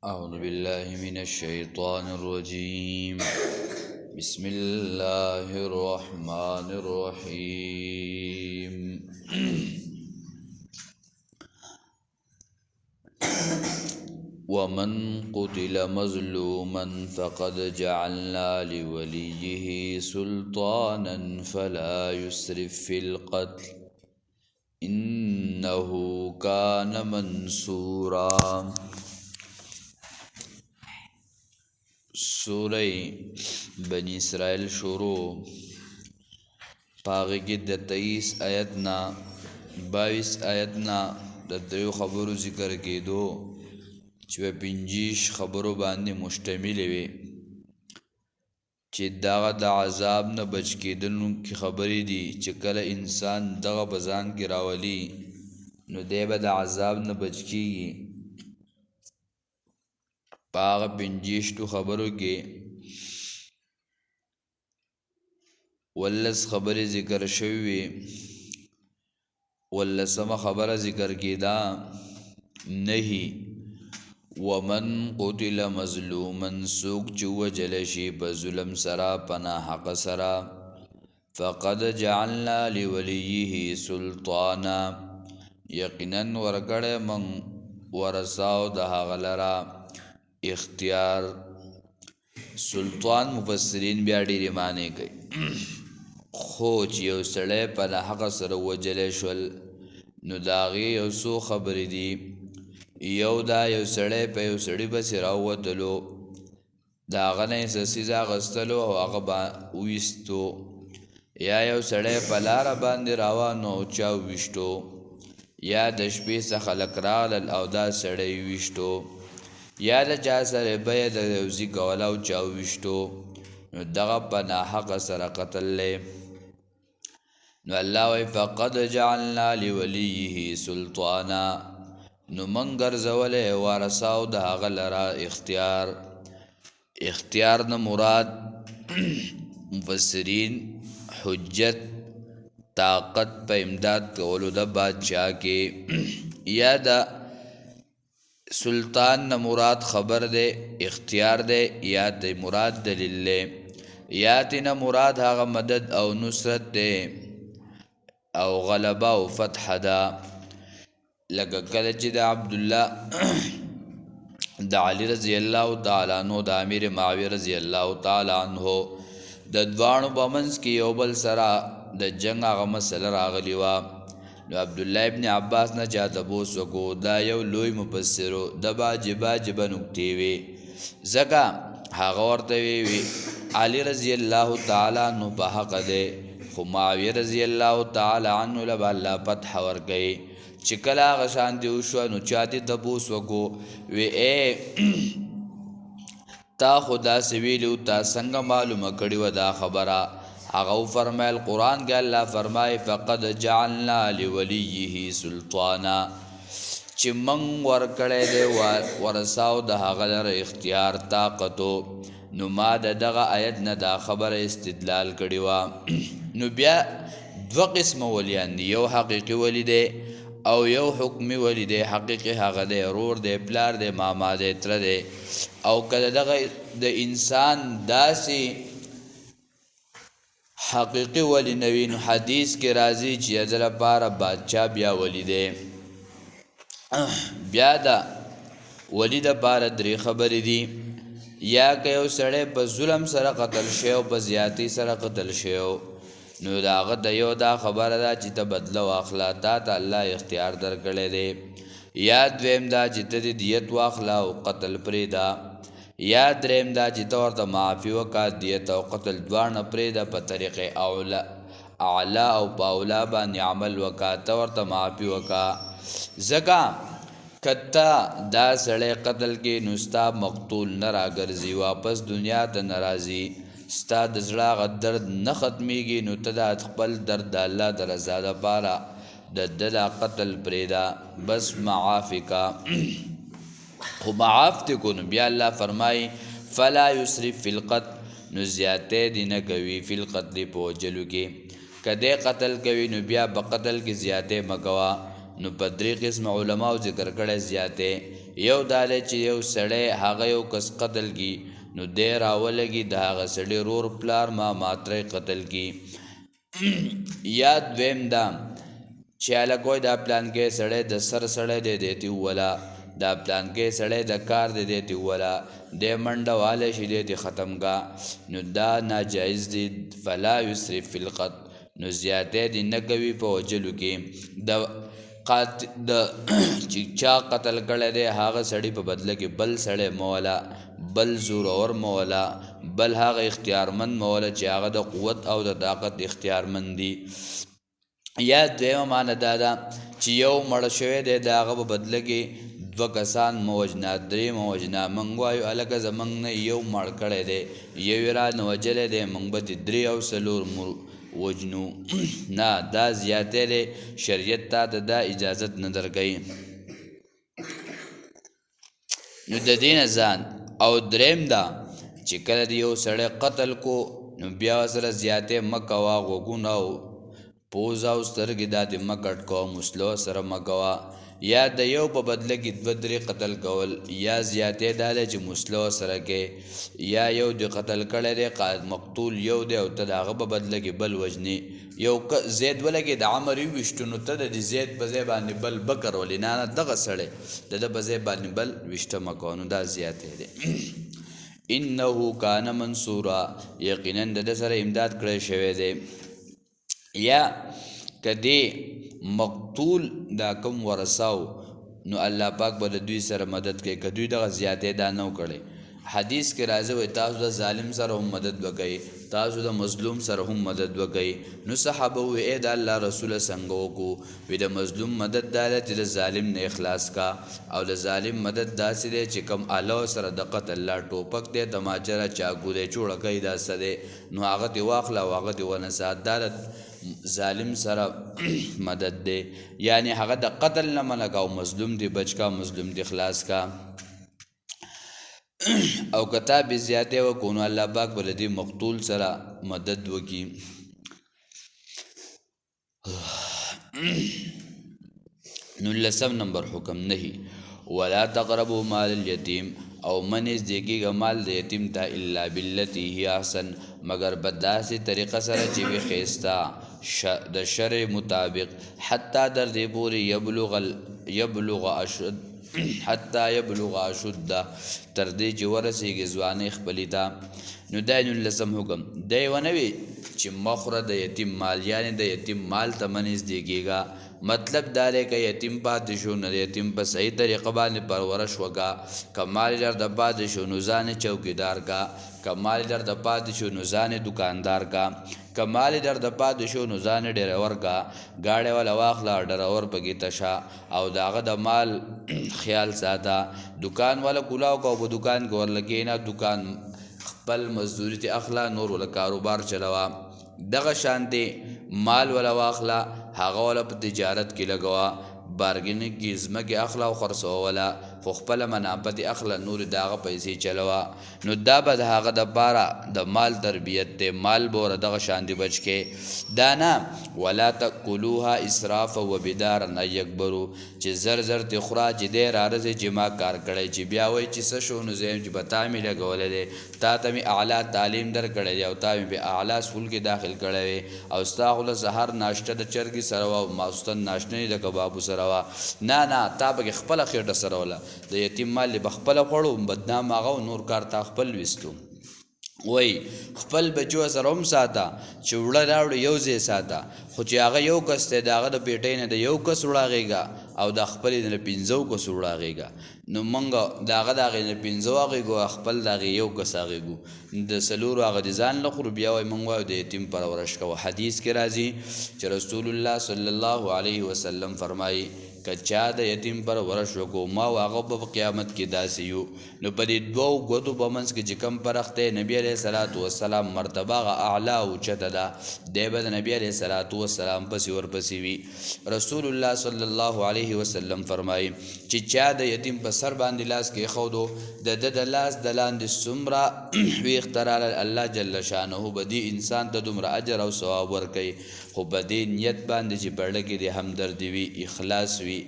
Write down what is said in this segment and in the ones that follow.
أعوذ بالله من الشيطان الرجيم. بسم الله الرحمن الرحيم. ومن قتل مظلوما فقد جعلنا لوليه سلطانا فلا يسرف في القتل إنه كان منصورا. سورہ بنی اسرائیل شروع پاغی کی د 23 آیتنا 22 آیتنا د دریو خبرو ذکر کېدو چې په 25 خبرو باندې مشتمل وي چې دغه د عذاب نه بچ کېدلو کې خبرې دي چې کله انسان دغه بزان کې راولي نو دی به د عذاب نه بچ کېږي. پاغ 25 خبرو کې ولس خبرې ذکر شوی ولسم خبره ذکر کېدا نهي ومن قتل مظلوما سوق چې وجل شي په ظلم سرا پنا حق سرا فقد جعلنا لوليه سلطانا یقینا ورکړه من ورساو د هغه لرا اختیار. سلطان مفسرین بیا ډېرې معنی کوي خو چې یو سړی په حق سره وجلی شول نو د هغې یو څو خبرې دي. یو دا یو سړی په یو سړي پسې راووتلو د هغه نه یې څه څیز اخیستلو او هغه وویستو، یا یو سړی په لاره باندې روان او چا وویشتو، یا د شپې څخه خلک راغلل او دا سړی وویشتو، یا د چا سره بیه د یوزي کوله او چا وویشتو، نو دغه په ناحقه سره قتل دی. نو الله وایي فقد جعلنا لولیه سلطانا، نو من ګرځولی وارثاو د هغه لره اختیار. اختیار نه مراد مفسرین حجت طاقت په امداد کولو د بادشاہ کې، یا د سلطان نه مراد خبر دے اختیار دے، یا د مراد دلیل دے، یا تینا مراد هغه مدد او نصرت دے او غلبه او فتح دا. لکه کله چې د عبدالله د علی رضی الله تعالی عنہ د امیر معاویه رضی الله تعالی عنہ د دوانو په منځ کې یو بل سره د جنگ هغه مسله راغلی وه. نو عبدالله ابن عباس نه چا تپوس وکړو، دا یو لوی مفسرو د باجبه نکتې وې، ځکه هغه ورته وی علي رضی الله تعالی عنہ په حق دی، خو معاویه رضی الله تعالی عنہ له به الله فتح ورکوي. چې کله هغه شانتې وشوه نو چا دې تپوس وکړو وی ای تا خو داسې ویلي و، تا څنګه معلومه کړې وه دا خبره؟ هغه فرمایل قرآن کې الله فرمایي فقد جعلنا لولیه سلطانا، چې من ورکړی دی ورثاو د هغه لره اختیار طاقتو. نو ما د دغه آیت نه دا خبره استدلال کړې وه. نو بیا دوه قسمه ولیان دي، یو حقیقي ولی دی او یو حکمي ولی دی. حقیقي هغه دی رور دی، پلار دی، ماما دی، تره دی. او کله دغه د انسان داسې حقیقی ولی نوی نو حدیث کې راځي چې د لپاره بادشاہ بیا ولی دی. بیا دا ولی د پاره درې خبرې دي، یا که یو سړی په ظلم سره قتل شي او په زیاتی سره قتل شي نو د هغه د یو دا خبره ده چې ته بدله واخله، تا ته الله اختیار درکړی دی. یا دویم دا چې ته د دیت واخله او قتل پرېږده، یا دریم دا چې ته ورته معافي وکړه، دیت او قتل دواړه پرېږده، په طریقې اعلی او په اولا باندې عمل وکړه، ته ورته معافي وکړه. ځکه که ته دا سړی قتل کې نو ستا مقتول نه راګرځي، واپس دنیا ته نه راځي، ستا د زړه هغه درد نه ختمیږي، نو ته دا خپل درد د الله د رضا دپاره د ده دا قتل پرېږده، بس معافي کا. خو معاف تی کو نو بیا الله فرمائی فلا یسرف فی القتل، نو زیاته دی نه کوي فی القتل په وجلو کې. که دی قتل کوي نو بیا په قتل کې زیاته مکوه. نو په درې قسم علماو ذکر کړی زیاتې یو دا دی چې یو سړی هغه یو کس قتل کی نو دی راولګي د هغه سړي رور پلار ما ماترې قتل کی یا دویم دا چې هلکوی دا پلان کې سړی د سر سړی دی دیتی ولا دا پلان کې سړی د کار دی دیتی ولا دی منډه والی شي دیتی ختم کا نو دا ناجایز دی فلا یسرف فی القتل نو زیاتې دی نه کوي په وجلو کې د چې چا قتل کړی دی هغه سړي په بدله کې بل سړی مولا بل زورور مولا بل هغه اختیارمند مولا چې هغه د قوت او د طاقت اختیارمند دی یا دویمه معنی دا ده چې یو مړ شوی دی د هغه په بدله کې دوه کسان موجنا درې موجنا موږ وایو هلکه زموږ نه یو مړ کړی دی یو یې را نه وجلی دی موږ به د درې او څلور وجنو نه دا زیاتې دی شریعت تا ته دا اجازت نه درکوي نو د دې نه ځان او دریم دا چې کله د یو سړی قتل کو نو بیا ورسره زیاتې مه کوه غوږونه او پوزه او سترګې دا دې مه کټ کوه مسلو سره مه کوه یا د یو په بدله کې دوه درې قتل کول یا زیاتې دا دی چې مسلو سره کې یا یو د قتل کړی دی مقتول یو دی او ته د هغه په بدله کې بل وژنې یو زید ولګې د عمر ویشتو نو ته د زید په ځای باندې بل بکر ولې نه دغه سړی د ده په ځای باندې بل ویشته مه کوه نو دا زیاتې دی انه کان منصورا یقینا د ده سره امداد کړی شوی دی یا کدی مقتول دا کم ورثاو نو الله پاک به د دوی سره مدد کوي که دوی دغه زیاتې دا نه کړی حدیث کې راځي وایي تاسو د ظالم سره هم مدد وکړئ تاسو د مظلوم سره هم مدد وکړئ نو صحابه وی ای د الله رسوله څنګه وکړو وی د مظلوم مدد دا دی چې د ظالم نه اخلاص کا او د ظالم مدد داسې دی چې کم الله سره د قتل لا ټوپک دی تماچه را چاقو دی چوړه کوي دا څه دی نو هغه دې واخله او هغه دې ونسه دا ظالم سره مدد دی یعنی هغه د قتل نه منع کا او مظلوم دی بچ کا مظلوم دی خلاص کا او کتا به زیاته وکړو نو الله پاک به د دې مقتول سره مدد وکړي نو لسم نمبر حکم نهي ولا تقربوا مال اليتيم او منز دیگیگا مال د یتیم تا الا باللتی هی احسن مگر بداسې طریقه سره چې وي ښایسته د شرع مطابق حتی در دې پورې یبلغ اشد حتی یبلغ اشد تر دې چې ورسیږي ځوانۍ خپلې ته نو دا لسم حکم دی ونه وي چې مخوره د یتیم مال یعنی د یتیم مال ته منز دیگیگا مطلب دا دی که یتیم پاتې شو نو د یتیم په صحیح طریقه باندې پرورش وکړه که مال در د پاتې شو نو ځان چوکیدار کا که مال در د پاتې شو نو ځان دکاندار کا که مال در د پاتې شو نو ځان ډریور کا ګاډی والا واخله ډریور پکې تشه او د هغه د مال خیال ساته دکان والا کلاو که په دکان کې ورلګې نه دکان خپل مزدوري ته اخله نور ولا کاروبار چلوه دغه شانتې مال ولا واخله هغه ولا په تجارت کې لګوه بارګینګ کې ځمکې اخله او خرڅوله خو خپله منافع اخله نور د هغه پیسې چلوه نو دا به د هغه دپاره د مال تربیت دی مال به ور دغه شان دی بچ کې دا نه ولا تاکلوها اسرافا و بدارا ان یکبرو چې زر زر تې خوره چې دی رارځې چې ما کار کړی چې بیا وایي چې څه شو نو زه یم چې به تا مې لګولی دی تا ته مې اعلی تعلیم در کړی دی او تا مې په اعلی سکول کې داخل کړی وی او ستا خو له سهار ناشته د چرګې سره وه او ماسخوتن ناشته د کبابو سره وه نه تا پکې خپله خېټه سره وله د یتیم مال به خپله خوړو بدنام هغه او نور کار تا خپل ویستو وای خپل بچو سره هم ساته چې وړه راوړي یو ځای ساته خو چې هغه یو کس دی د هغه د پیټۍ نه د یو کس وړاغېږه او د خپلې نه پنځو کس وړاغېږه نو موږ د هغه د هغې نه پنځو هغېږو خپل د هغې یو کس هغېږو د څلورو هغه د ځان نه خورو بیا وایي موږ وایو د یتیم پرورش کوو حدیث کې راځي چې رسول الله صلی الله علیه وسلم فرمایي که چا د یتیم پرورش وکړو ما او هغه به په قیامت کې داسې یو نو په دې دوو ګوتو په منځ کې چې کوم فرق دی نبي علیه صلات وسلام مرتبه هغه اعلی اوچته ده دی به د نبي علیه صلات وسلام پسې ورپسې وي رسول الله صلی الله علیه وسلم فرمایي چې چا د یتیم په سر باندې لاس کېښودو د ده د لاس د لاندې څومره ویښته راغله الله جل شانه به دې انسان ته دومره اجر او ثواب ورکوي خو په دې نیت باندې چې په زړه کې د همدردي وي اخلاص وي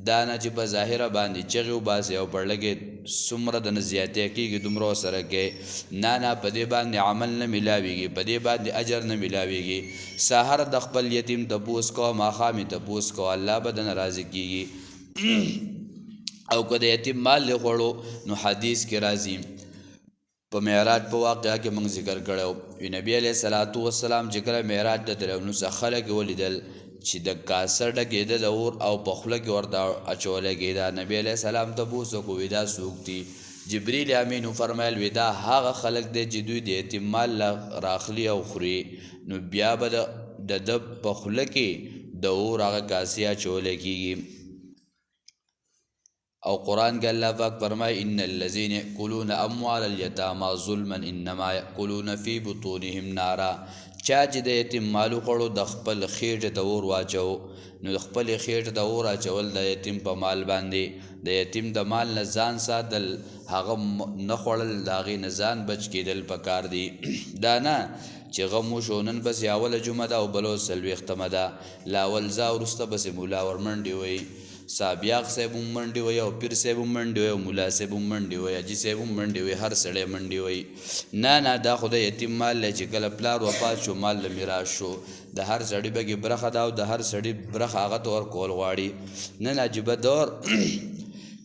دا نه چې په ظاهره باندې چغې وباسې او په زړه کې څومره د نه زیاتی کېږي دومره ورسره کې نه په دې باندې عمل نه میلاویږي په دې باندې اجر نه میلاویږي سحر د خپل یتیم تپوس کوه ماښام یې تپوس کوه الله به درنه راضي کېږي او که د یتیم مال دې خوړو نو حدیث کې راځي په معراج په واقعه کې موږ ذکر کړی نبی علیه الصلاۃ والسلام چې کله معراج ته تللی نو څه خلک یې ولیدل چې د کاسه ډکېده د اور او په خوله کې ورته اچولی کېده نبی علیه السلام تپوس وکړو دا څوک دي جبریل امین وفرمیل دا هغه خلک دی چې دوی د یتیم مال راخلي او خوري نو بیا به د ده په خوله کې د اور هغه کاسې اچولی کېږي او قرآن کې الله پاک فرمای ان الذين يأكلون اموال اليتامى ظلما انما يأكلون في بطونهم نارا چا چې د یتیم مالو خوړو د خپل خېټې ته اور واچو نو د خپل خېټې ته اور اچول د یتیم په مال باندې د یتیم د مال نه ځان ساتل هغه نه خوړل د هغې نه ځان بچ کېدل پکار دي دا نه چې غم وشو نن پسې اوله جمعه ده او بلو څلوېښتمه ده لا اول ځا وروسته پسې ملا ورمنډې وایي سابیاق صاحب هم منډې وایي او پیر صاحب هم منډې وایي او ملا صاحب هم منډې وایي حاجي صاحب هم منډې وایي هر سړی منډې وایي نه دا خو د یتیم مال دی چې کله پلار وفات شو مال له میراث شو د هر سړي پکې برخه ده او د هر سړي برخه هغه ته ورکول غواړي نن عجیبه دور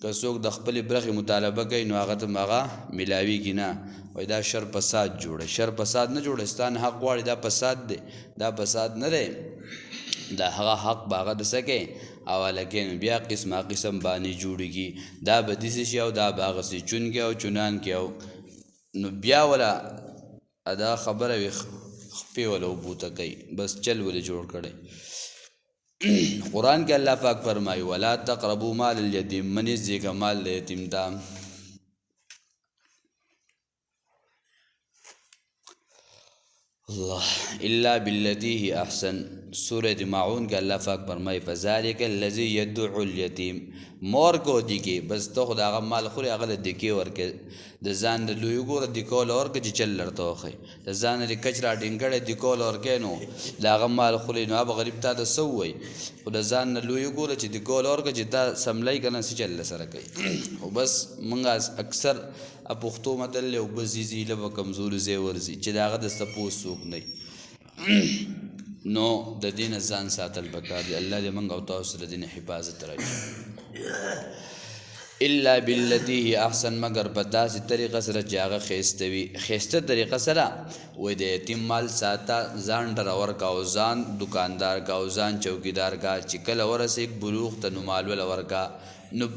که څوک د خپلې برخې مطالبه کوي نو هغه ته هم هغه میلاویږي نه وایي دا شر فساد جوړه شر فساد نه جوړه ستا نه حق غواړي دا فساد دی دا فساد نه دی دا هغه حق به هغه د څه کوي او لکن بیا قسمه قسم باندې جوړېږي دا به داسې شي او دا به هغسې چونکې او چونانکې او نو بیا ولا دا خبره وي خپې ولا اوبوته کوي بس چل ولې جوړ کړی قرآن کې الله پاک فرمایي ولا تقربوا مال الیتیم مه نږدې که مال د یتیم ته الله الا بالتي هي احسن سورة معون کا اللہ پاک فرمائی فذلك الذي يدعو اليتيم مور کو دیکی بس تو خدا هغه مال خوري هغه د دیکی ورکه د ځان د لوی ګوره دیکول ورکه چې چل لرته وخی د ځان لري کچرا ډینګړې دیکول ورکه نو دا هغه مال خوري نو هغه غریب ته د سووي خو د ځان لوی ګوره چې دیکول ورکه چې تا سملای کنه چې چل سره کوي او بس مونږه اکثر اپختو متل او بزیزی له کمزور زی ورزي چې دا هغه د سپوس سوق نه نو د دین ځان ساتل پکار دی الله دې موږ او تاسو د دین حفاظت راکړي الا بالتي هي احسن مگر په داسې طریقه سره چې هغه ښایسته وي ښایسته طریقه سره وایي د یتیم مال ساته ځان ډرور کا او ځان دکاندار کا او ځان چوکیدار کا چې کله ورسېږي بلوغ ته نو مال وله ورکا نو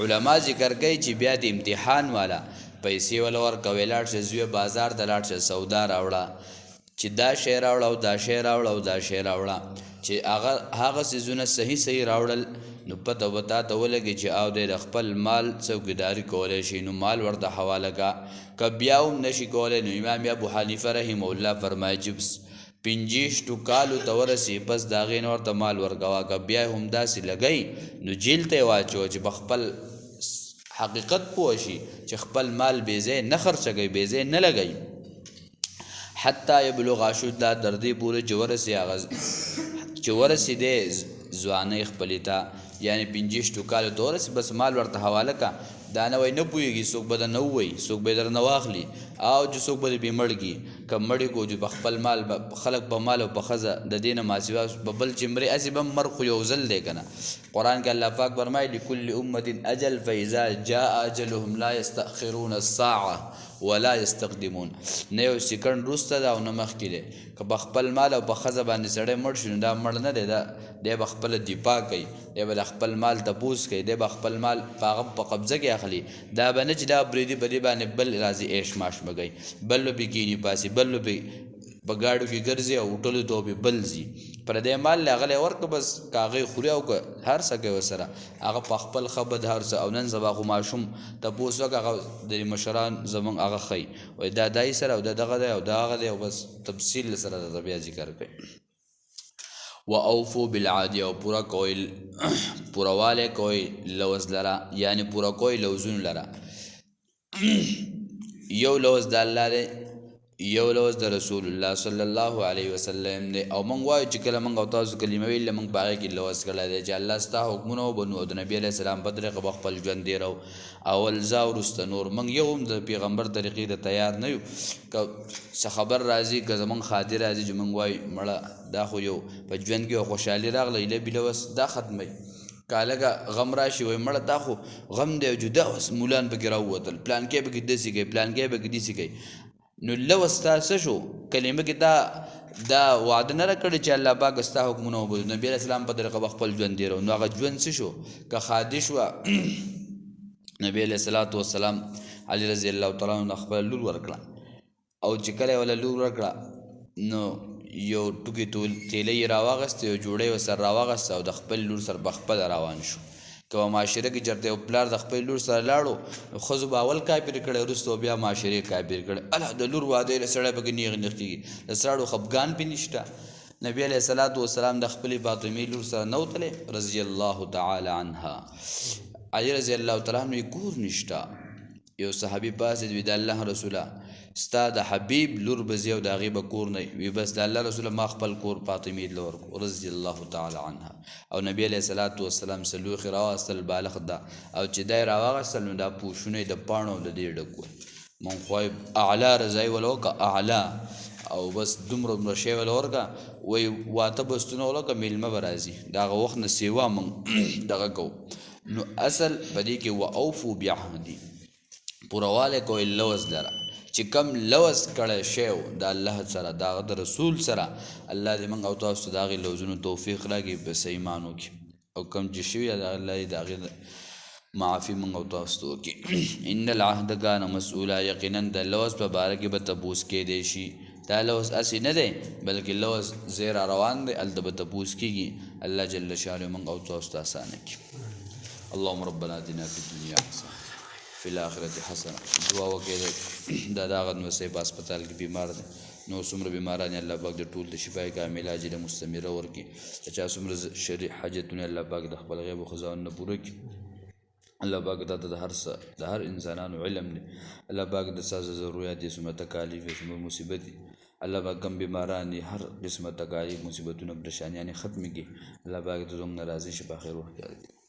علما ذکر کوي چې بیا د امتحان والا پیسې وله ورکه ویې لاړ شه زویه بازار ته لاړ شه سودا راوړه چې دا شی راوړه او دا شی راوړه او دا شی راوړه چې هغه څیزونه صحیح راوړل نو پته به تا ته ولګي چې او دی د خپل مال څوکیداري کولی شي نو مال ورته حواله کا که بیا هم نشي کولی نو امام ابو حنیفه رحمه الله فرمایي چې 50 کالو ته ورسي پس د هغې نه ورته مال ورکوه که بیا هم داسې لګی نو جیل ته یې واچوه چې په خپل حقیقت پوه شي چې خپل مال بې ځای نه خرچه کوي بې ځای نه لګوي حتی یبلغ اشده تر دې پورې چې ورسي دی ځوانۍ خپلې ته یعنی 50 کالو ته ورسي بس مال ورته حواله کا دا نه وایي نه پوهېږي څوک به نه ووایي څوک به یې درنه واخلي او چې څوک به دې بې مړ کړي که مړ کړو چې په خپل مال خلک په مال او په ښځه د دې نه ماسوا په بل چې مرې هسې به مرګ خو یو ځل دی که نه قرآن کې الله پاک فرمایي لکل امة اجل فاذا جاء اجلهم لا یستأخرون الساعه ولا یستقدمون نه یو سیکنډ وروسته ده او نه مخکې دی که په خپل مال او په ښځه باندې سړی مړ شي نو دا مړ نه دی دی به خپله دفاع کوي دی به د خپل مال تپوس کوي دی به خپل مال په هغه په قبضه کې اخلي دا به نه چې دا بریدي په دې باندې بل راځي عیش ماش به کوي بل به پې کیني پاسي بل به په ګاډو کې ګرځي او هوټلو ته به بل ځي پردی مال له هغه ورکړه بس که هغې خوري او که هر څه کوي ورسره هغه په خپل ښه بد هر څه او نن سبا خو ماشوم تپوس وکړه هغه د مشران زموږ هغه ښایي وایي دا دای سره او دا دغه دی او دا هغه دی او بس تفصیل سره درته بیا ذکر کوي و اوفو بالعادی او پورا کوئ پوروالی کوئ لوز لره یعنی پورا کوئ لوزونو لره یو لوز د الله دی یو لوز د رسول الله صلی الله علیه وسلم دی او موږ وایو چې کله موږ او تاسو کلمه ویلې موږ په هغې کې لوز کړی دی چې الله ستا حکمونه وبنو او د نبي علیه السلام په طریقه به خپل ژوند تېرو اول ځا وروسته نور موږ یو هم د پیغمبر طریقې ته تیار نه یو که څه خبر راځي که زموږ خاطر راځي چې موږ وایو مړه دا خو یو په ژوند کې یو خوشحالي راغله ایله بیله وس دا ختموي که لږه غم راشي وایي مړه دا خو غم دی جدا اوس مولان پکې راووتل پلان کې پکې داسې کوي پلان کې پکې داسې کوي نو لوز تا څه شو کلمه کې دا وعده نه راکړی چې الله پاک ستا حکمونه وبولو نبي علیه السلام په طریقه به خپل ژوند تېرو نو هغه ژوند څه شو که خادش وه نبي علیه الصلاة والسلام علي رضی الله تعالی عنه خپله لور ورکړه او چې کله یې وله لور ورکړه نو یو ټوکې تیلی یې راواغسته یو جوړی یې ورسره راواغسته او د خپل لور سره په خپله روان شو که په معاشره کې چېرته یو پلار د خپل لور سره لاړو نو ښځو به اول کافر کړی وروسته بیا معاشرې کافر کړی الله د لور واده یې سړی پکې نیغ نیغ کېږي د سړو خفګان پې نشته نبي علیه الصلاة والسلام د خپلې فاطمې لور سره نه وتلی رضی الله تعالی عنها علي رضی الله تعالی عنه یې کور نشته یو صحابي پاسېد وي د الله رسوله ستا د حبیب لور به زی او د هغې به کور نه وي بس د الله رسوله ما خپل کور فاطمې له ورکړو رضی الله تعالی عنها او نبي علیه الصلاة والسلام څلوېښې راواغېستل بالغ ده او چې دی یې راواغېستل نو دا پوښونه یې د پاڼو د دې ډک ول مونږ خو اعلی رضایي وله وکړه اعلی او بس دومره شی وله ورکړه وایي واته بستونه وله وکړه میلمه به راځي د هغه وخت نه سیوا مونږ دغه کوو نو اصل په دې کې واوفو بعهدي پوروالی کوئ لوز لره چې کم لوز کړی شی و د الله سره د هغه د رسول سره الله دې موږ او تاسو ته د هغې لوزونو توفیق راکړي په صحیح معنو کې او کم چې شوي الله دې د هغې معافي موږ او تاسو ته وکړي ان العهد کان مسؤولا یقینا د لوز په باره کې به تپوس کیدی شي دا لوز اسې نه دی بلکې لوز ځای را روان دی هلته به تپوس کېږي الله جل شانه موږ او تاسو ته اسانه کړي اللهم ربنا اتنا فی الدنیا حسنه فی الاخرة حسنه دعا وکړئ دا دغه نوسی په هسپتال کې بیمار دی نو څومره بیماران الله پاک د ټول د شفای کامل عاجله مستمره ورکړي د چا څومره شرعي حاجتونه الله پاک د خپل غیب و خزانو پوره کړي الله پاک ته د هر څه د هر انسانانو علم دی الله پاک د څه ضرورت دي څومره تکالیف دي څومره مصیبت دي الله پاک کم بیماران دي هر قسمه تکالیف مصیبتونه پریشانیانې ختمې کړي الله پاک ته زموږ نه راضي شي په آخر وخت کې